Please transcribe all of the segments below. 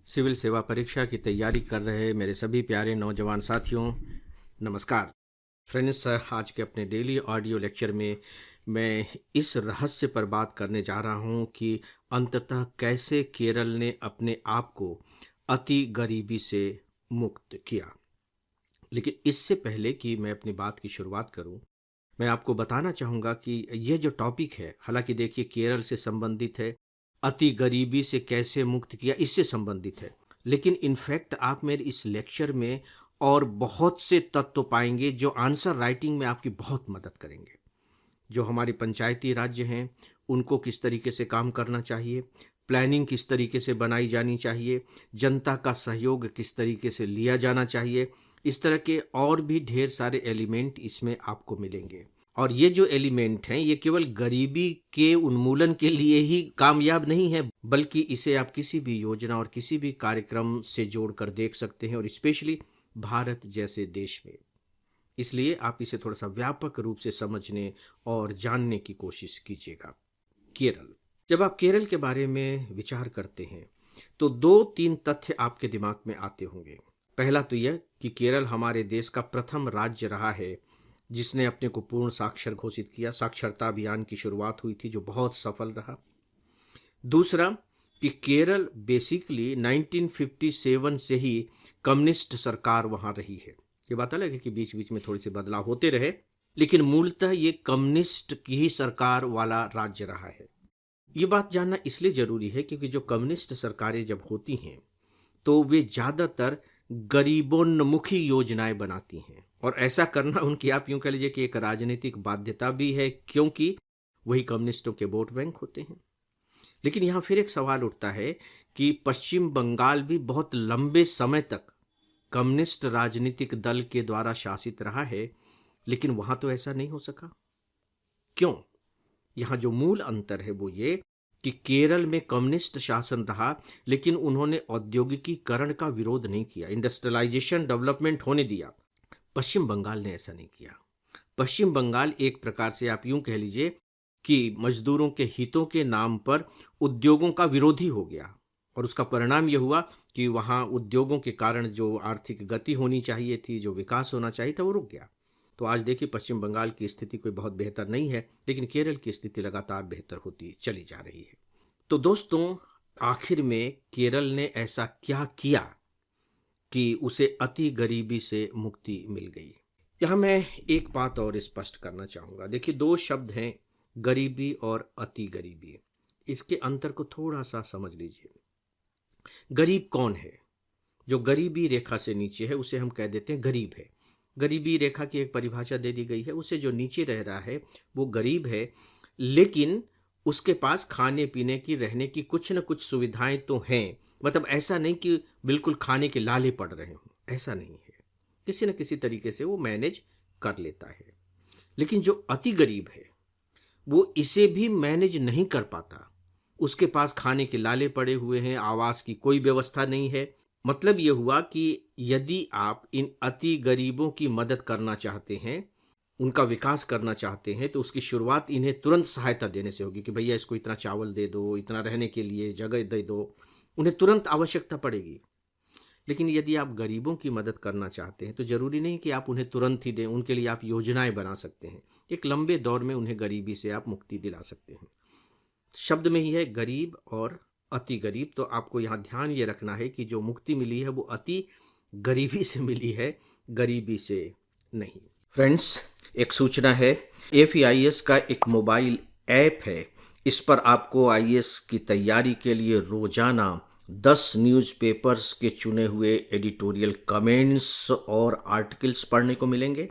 Civil सेवा परीक्षा की तैयारी कर रहे मेरे सभी प्यारे नौजवान साथियों, नमस्कार। फ्रेंड्स, आज के अपने डेली ऑडियो लेक्चर में मैं इस रहस्य पर बात करने जा रहा हूं कि अंततः कैसे केरल ने अपने आप को अति गरीबी से मुक्त किया। लेकिन इससे पहले कि मैं अपनी बात की शुरुआत करूं, मैं आपको बताना चाहूँगा कि यह जो टॉपिक है, हालांकि देखिए केरल से संबंधित है, अति गरीबी से कैसे मुक्त किया इससे संबंधित है, लेकिन इनफैक्ट आप मेरे इस लेक्चर में और बहुत से तत्व पाएंगे जो आंसर राइटिंग में आपकी बहुत मदद करेंगे। जो हमारे पंचायती राज्य हैं उनको किस तरीके से काम करना चाहिए, प्लानिंग किस तरीके से बनाई जानी चाहिए, जनता का सहयोग किस तरीके से लिया जाना चाहिए, इस तरह के और भी ढेर सारे एलिमेंट इसमें आपको मिलेंगे। और ये जो एलिमेंट हैं ये केवल गरीबी के उन्मूलन के लिए ही कामयाब नहीं है, बल्कि इसे आप किसी भी योजना और किसी भी कार्यक्रम से जोड़कर देख सकते हैं, और स्पेशली भारत जैसे देश में। इसलिए आप इसे थोड़ा सा व्यापक रूप से समझने और जानने की कोशिश कीजिएगा। केरल, जब आप केरल के बारे में विचार करते हैं तो दो तीन तथ्य आपके दिमाग में आते होंगे। पहला तो यह कि केरल हमारे देश का प्रथम राज्य रहा है जिसने अपने को पूर्ण साक्षर घोषित किया। साक्षरता अभियान की शुरुआत हुई थी जो बहुत सफल रहा। दूसरा कि केरल बेसिकली 1957 से ही कम्युनिस्ट सरकार वहां रही है। ये बात अलग है कि बीच बीच में थोड़े से बदलाव होते रहे, लेकिन मूलतः ये कम्युनिस्ट की ही सरकार वाला राज्य रहा है। ये बात जानना इसलिए जरूरी है क्योंकि जो कम्युनिस्ट सरकारें जब होती हैं तो वे ज़्यादातर गरीबोन्मुखी योजनाएं बनाती हैं, और ऐसा करना उनकी, आप यूं कह लीजिए कि एक राजनीतिक बाध्यता भी है, क्योंकि वही कम्युनिस्टों के वोट बैंक होते हैं। लेकिन यहाँ फिर एक सवाल उठता है कि पश्चिम बंगाल भी बहुत लंबे समय तक कम्युनिस्ट राजनीतिक दल के द्वारा शासित रहा है, लेकिन वहां तो ऐसा नहीं हो सका। क्यों? यहाँ जो मूल अंतर है वो ये कि केरल में कम्युनिस्ट शासन रहा, लेकिन उन्होंने औद्योगिकीकरण का विरोध नहीं किया, इंडस्ट्रियलाइजेशन डेवलपमेंट होने दिया। पश्चिम बंगाल ने ऐसा नहीं किया। पश्चिम बंगाल एक प्रकार से आप यूं कह लीजिए कि मजदूरों के हितों के नाम पर उद्योगों का विरोधी हो गया, और उसका परिणाम यह हुआ कि वहाँ उद्योगों के कारण जो आर्थिक गति होनी चाहिए थी, जो विकास होना चाहिए था, वो रुक गया। तो आज देखिए पश्चिम बंगाल की स्थिति कोई बहुत बेहतर नहीं है, लेकिन केरल की स्थिति लगातार बेहतर होती चली जा रही है। तो दोस्तों, आखिर में केरल ने ऐसा क्या किया कि उसे अति गरीबी से मुक्ति मिल गई? यहाँ मैं एक बात और स्पष्ट करना चाहूँगा। देखिए, दो शब्द हैं, गरीबी और अति गरीबी। इसके अंतर को थोड़ा सा समझ लीजिए। गरीब कौन है? जो गरीबी रेखा से नीचे है उसे हम कह देते हैं गरीब है। गरीबी रेखा की एक परिभाषा दे दी गई है, उसे जो नीचे रह रहा है वो गरीब है, लेकिन उसके पास खाने पीने की, रहने की कुछ न कुछ सुविधाएं तो हैं। मतलब ऐसा नहीं कि बिल्कुल खाने के लाले पड़ रहे हों, ऐसा नहीं है। किसी न किसी तरीके से वो मैनेज कर लेता है। लेकिन जो अति गरीब है वो इसे भी मैनेज नहीं कर पाता। उसके पास खाने के लाले पड़े हुए हैं, आवास की कोई व्यवस्था नहीं है। मतलब ये हुआ कि यदि आप इन अति गरीबों की मदद करना चाहते हैं, उनका विकास करना चाहते हैं, तो उसकी शुरुआत इन्हें तुरंत सहायता देने से होगी कि भैया इसको इतना चावल दे दो, इतना रहने के लिए जगह दे दो। उन्हें तुरंत आवश्यकता पड़ेगी। लेकिन यदि आप गरीबों की मदद करना चाहते हैं तो जरूरी नहीं कि आप उन्हें तुरंत ही दें, उनके लिए आप योजनाएं बना सकते हैं। एक लंबे दौर में उन्हें गरीबी से आप मुक्ति दिला सकते हैं। शब्द में ही है गरीब और अति गरीब। तो आपको यहाँ ध्यान ये रखना है कि जो मुक्ति मिली है वो अति गरीबी से मिली है, गरीबी से नहीं। फ्रेंड्स, एक सूचना है, FEIS का एक मोबाइल ऐप है। इस पर आपको IAS की तैयारी के लिए रोजाना 10 न्यूज़पेपर्स के चुने हुए एडिटोरियल कमेंट्स और आर्टिकल्स पढ़ने को मिलेंगे।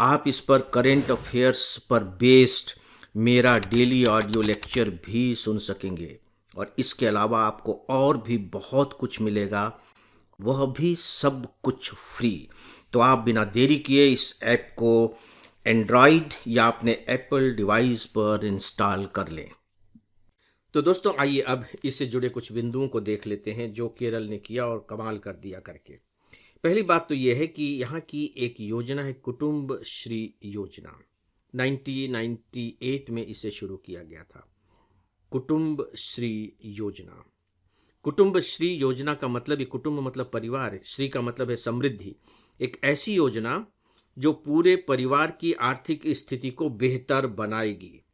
आप इस पर करेंट अफेयर्स पर बेस्ड मेरा डेली ऑडियो लेक्चर भी सुन सकेंगे, और इसके अलावा आपको और भी बहुत कुछ मिलेगा, वह भी सब कुछ फ्री। तो आप बिना देरी किए इस ऐप को एंड्रॉयड या अपने एप्पल डिवाइस पर इंस्टॉल कर लें। तो दोस्तों, आइए अब इससे जुड़े कुछ बिंदुओं को देख लेते हैं जो केरल ने किया और कमाल कर दिया करके। पहली बात तो यह है कि यहाँ की एक योजना है कुटुंब श्री योजना। 1998 में इसे शुरू किया गया था, कुटुंब श्री योजना। कुटुंबश्री योजना का मतलब, ये कुटुंब मतलब परिवार है, श्री का मतलब है समृद्धि। एक ऐसी योजना जो पूरे परिवार की आर्थिक स्थिति को बेहतर बनाएगी,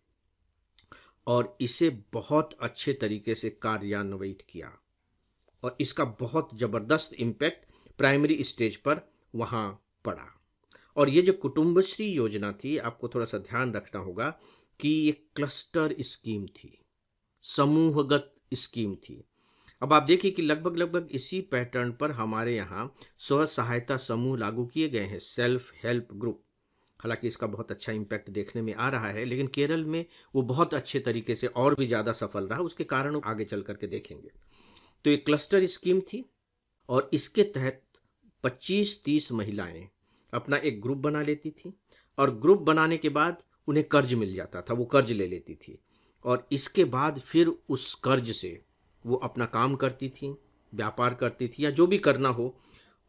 और इसे बहुत अच्छे तरीके से कार्यान्वित किया, और इसका बहुत ज़बरदस्त इम्पैक्ट प्राइमरी स्टेज पर वहाँ पड़ा। और ये जो कुटुंबश्री योजना थी, आपको थोड़ा सा ध्यान रखना होगा कि ये क्लस्टर स्कीम थी, समूहगत स्कीम थी। अब आप देखिए कि लगभग लगभग इसी पैटर्न पर हमारे यहाँ स्व सहायता समूह लागू किए गए हैं, सेल्फ हेल्प ग्रुप। हालांकि इसका बहुत अच्छा इम्पैक्ट देखने में आ रहा है, लेकिन केरल में वो बहुत अच्छे तरीके से और भी ज़्यादा सफल रहा। उसके कारण आगे चल करके देखेंगे। तो ये क्लस्टर स्कीम थी, और इसके तहत 25-30 महिलाएं अपना एक ग्रुप बना लेती थी, और ग्रुप बनाने के बाद उन्हें कर्ज मिल जाता था, वो कर्ज ले लेती थी, और इसके बाद फिर उस कर्ज से वो अपना काम करती थी, व्यापार करती थी, या जो भी करना हो।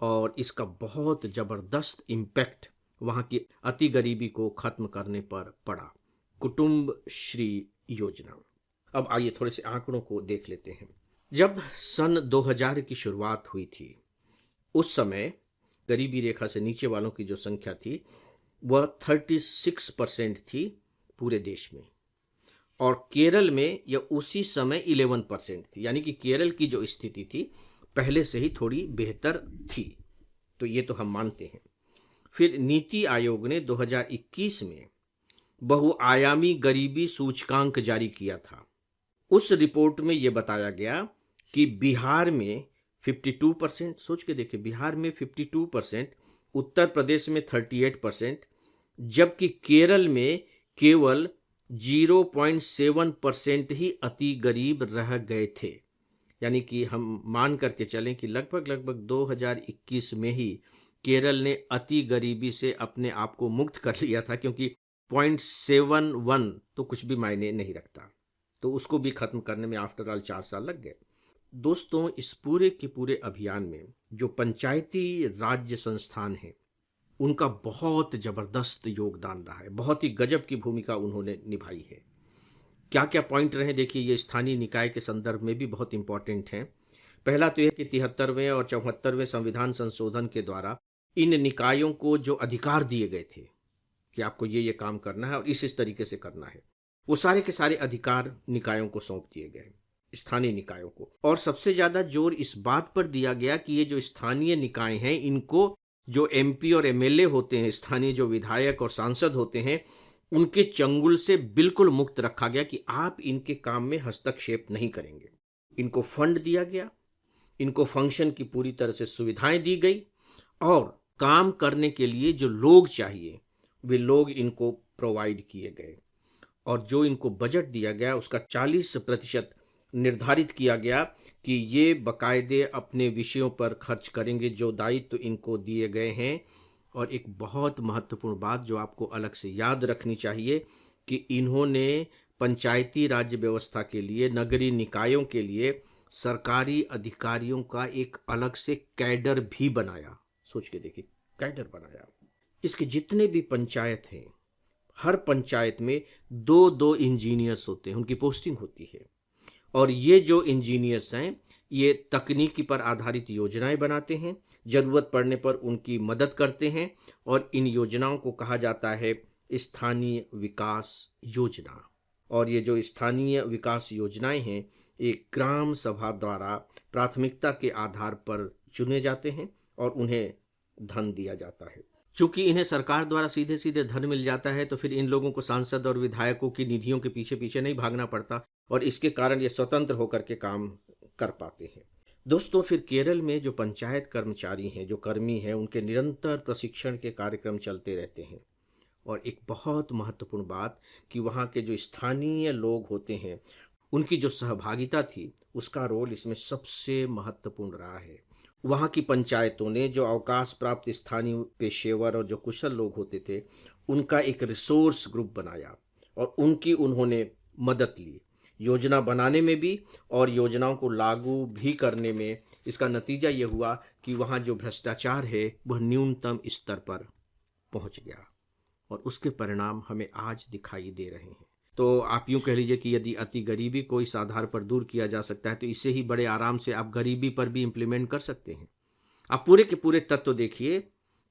और इसका बहुत ज़बरदस्त इम्पैक्ट वहाँ की अति गरीबी को ख़त्म करने पर पड़ा, कुटुंब श्री योजना। अब आइए थोड़े से आंकड़ों को देख लेते हैं। जब सन 2000 की शुरुआत हुई थी, उस समय गरीबी रेखा से नीचे वालों की जो संख्या थी वह 36% थी पूरे देश में, और केरल में यह उसी समय 11% थी। यानी कि केरल की जो स्थिति थी पहले से ही थोड़ी बेहतर थी, तो ये तो हम मानते हैं। फिर नीति आयोग ने 2021 में बहुआयामी गरीबी सूचकांक जारी किया था। उस रिपोर्ट में यह बताया गया कि बिहार में 52%, सोच के देखिए, बिहार में 52%, उत्तर प्रदेश में 38%, जबकि केरल में केवल 0.7% ही अति गरीब रह गए थे। यानी कि हम मान करके चलें कि लगभग लगभग 2021 में ही केरल ने अति गरीबी से अपने आप को मुक्त कर लिया था, क्योंकि 0.71 तो कुछ भी मायने नहीं रखता, तो उसको भी खत्म करने में आफ्टर ऑल 4 साल लग गए। दोस्तों, इस पूरे के पूरे अभियान में जो पंचायती राज्य संस्थान हैं, उनका बहुत ज़बरदस्त योगदान रहा है, बहुत ही गजब की भूमिका उन्होंने निभाई है। क्या क्या पॉइंट रहे देखिए, ये स्थानीय निकाय के संदर्भ में भी बहुत इंपॉर्टेंट हैं। पहला तो यह कि 73वें और 74वें संविधान संशोधन के द्वारा इन निकायों को जो अधिकार दिए गए थे कि आपको ये काम करना है और इस तरीके से करना है, वो सारे के सारे अधिकार निकायों को सौंप दिए गए, स्थानीय निकायों को। और सबसे ज़्यादा जोर इस बात पर दिया गया कि ये जो स्थानीय निकाय हैं, इनको जो एमपी और एमएलए होते हैं, स्थानीय जो विधायक और सांसद होते हैं, उनके चंगुल से बिल्कुल मुक्त रखा गया कि आप इनके काम में हस्तक्षेप नहीं करेंगे। इनको फंड दिया गया, इनको फंक्शन की पूरी तरह से सुविधाएं दी गई, और काम करने के लिए जो लोग चाहिए वे लोग इनको प्रोवाइड किए गए। और जो इनको बजट दिया गया उसका 40% निर्धारित किया गया कि ये बाकायदे अपने विषयों पर खर्च करेंगे जो दायित्व इनको दिए गए हैं। और एक बहुत महत्वपूर्ण बात जो आपको अलग से याद रखनी चाहिए कि इन्होंने पंचायती राज्य व्यवस्था के लिए, नगरीय निकायों के लिए सरकारी अधिकारियों का एक अलग से कैडर भी बनाया। सोच के देखिए, कैडर बनाया। इसके जितने भी पंचायत हैं, हर पंचायत में 2-2 इंजीनियर्स होते हैं, उनकी पोस्टिंग होती है। और ये जो इंजीनियर्स हैं, ये तकनीकी पर आधारित योजनाएं बनाते हैं, ज़रूरत पड़ने पर उनकी मदद करते हैं, और इन योजनाओं को कहा जाता है स्थानीय विकास योजना। और ये जो स्थानीय विकास योजनाएं हैं, एक ग्राम सभा द्वारा प्राथमिकता के आधार पर चुने जाते हैं और उन्हें धन दिया जाता है। चूंकि इन्हें सरकार द्वारा सीधे सीधे धन मिल जाता है, तो फिर इन लोगों को सांसद और विधायकों की निधियों के पीछे पीछे नहीं भागना पड़ता, और इसके कारण ये स्वतंत्र होकर के काम कर पाते हैं। दोस्तों, फिर केरल में जो पंचायत कर्मचारी हैं, जो कर्मी हैं, उनके निरंतर प्रशिक्षण के कार्यक्रम चलते रहते हैं। और एक बहुत महत्वपूर्ण बात कि वहाँ के जो स्थानीय लोग होते हैं, उनकी जो सहभागिता थी, उसका रोल इसमें सबसे महत्वपूर्ण रहा है। वहाँ की पंचायतों ने जो अवकाश प्राप्त स्थानीय पेशेवर और जो कुशल लोग होते थे, उनका एक रिसोर्स ग्रुप बनाया और उनकी उन्होंने मदद ली, योजना बनाने में भी और योजनाओं को लागू भी करने में। इसका नतीजा ये हुआ कि वहाँ जो भ्रष्टाचार है वह न्यूनतम स्तर पर पहुँच गया, और उसके परिणाम हमें आज दिखाई दे रहे हैं। तो आप यूँ कह लीजिए कि यदि अति गरीबी को इस आधार पर दूर किया जा सकता है तो इससे ही बड़े आराम से आप गरीबी पर भी इम्प्लीमेंट कर सकते हैं। आप पूरे के पूरे तत्व देखिए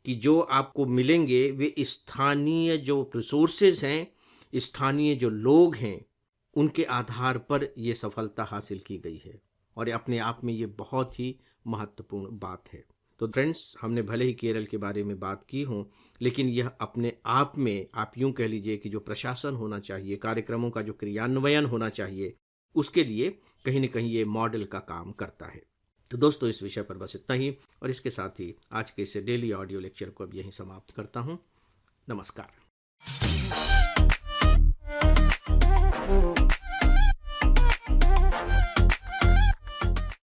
कि जो आपको मिलेंगे वे स्थानीय जो रिसोर्सेज हैं, स्थानीय जो लोग हैं, उनके आधार पर ये सफलता हासिल की गई है और अपने आप में ये बहुत ही महत्वपूर्ण बात है। तो फ्रेंड्स, हमने भले ही केरल के बारे में बात की हो, लेकिन यह अपने आप में आप यूं कह लीजिए कि जो प्रशासन होना चाहिए, कार्यक्रमों का जो क्रियान्वयन होना चाहिए, उसके लिए कहीं न कहीं ये मॉडल का काम करता है। तो दोस्तों, इस विषय पर बस इतना ही और इसके साथ ही आज के इस डेली ऑडियो लेक्चर को अब यहीं समाप्त करता हूँ। नमस्कार।